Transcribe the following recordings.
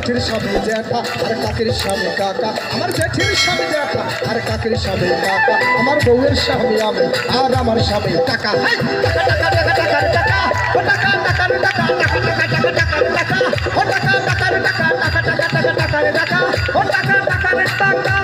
জেঠির স্বামী জ্যাঠা আর কাকের স্বামী কাকা, আমার জেঠির স্বামী জ্যাঠা আর কাকের স্বামী কাকা, আমার বউয়ের স্বামী আমি আর আমার স্বামী টাকা। টাকা টাকা টাকা টাকার টাকা, ও টাকা টাকার টাকা, টাকা টাকা টাকা টাকার টাকা, ও টাকা টাকার টাকা, টাকা টাকা টাকা টাকার টাকা, ও টাকা টাকার টাকা।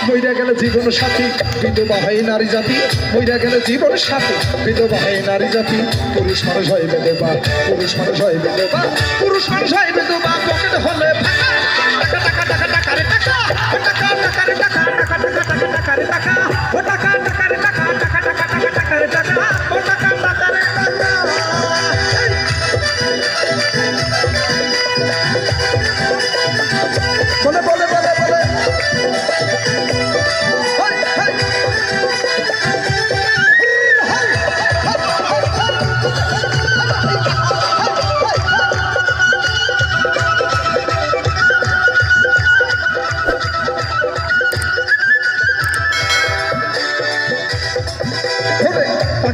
মইরা গেল জীবন সাথী বিধবা হয় নারী জাতি, মইরা গেল জীবন সাথী বিধবা হয় নারী জাতি। পুরুষ মানুষ হয় বিধবা, পুরুষ মানুষ হয় বিধবা, পুরুষ মানুষ হয় বিধবা, পকেট হলে ফাঁকা। টাকা টাকা টাকা টাকারে টাকা, ও টাকা টাকারে টাকা, টাকা টাকা টাকা টাকারে টাকা, ও টাকা টাকারে টাকা, টাকা টাকা টাকা টাকারে টাকা, ও টাকা টাকারে টাকা। বলে বলে বলে বলে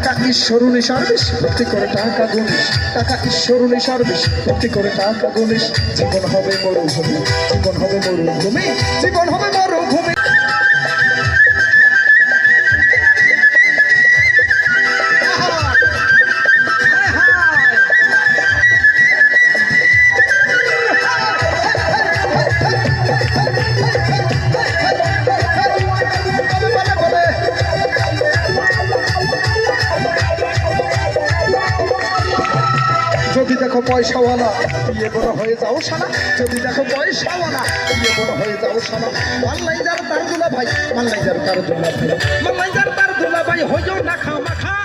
টাকা ঈশ্বরুনি সার্ভিস ভর্তি করে টাকা গুনিস, টাকা ঈশ্বরুনি সার্ভিস ভর্তি করে টাকা গুনিস। জীবন হবে মরুভূমি, জীবন হবে মরুভূমি, জীবন হবে মরুভূমি। যদি দেখো পয়সাওয়ালা বিয়ে বড় হয়ে যাও সানা, যদি দেখো পয়সাওয়ালা বিয়ে বড় হয়ে যাও সানা। মাল্লাই যার তার দুলা ভাই, মাল্লাই যার তার দুলা ভাই, মাল্লাই যার তার দুলা ভাই হইও না খামাখা।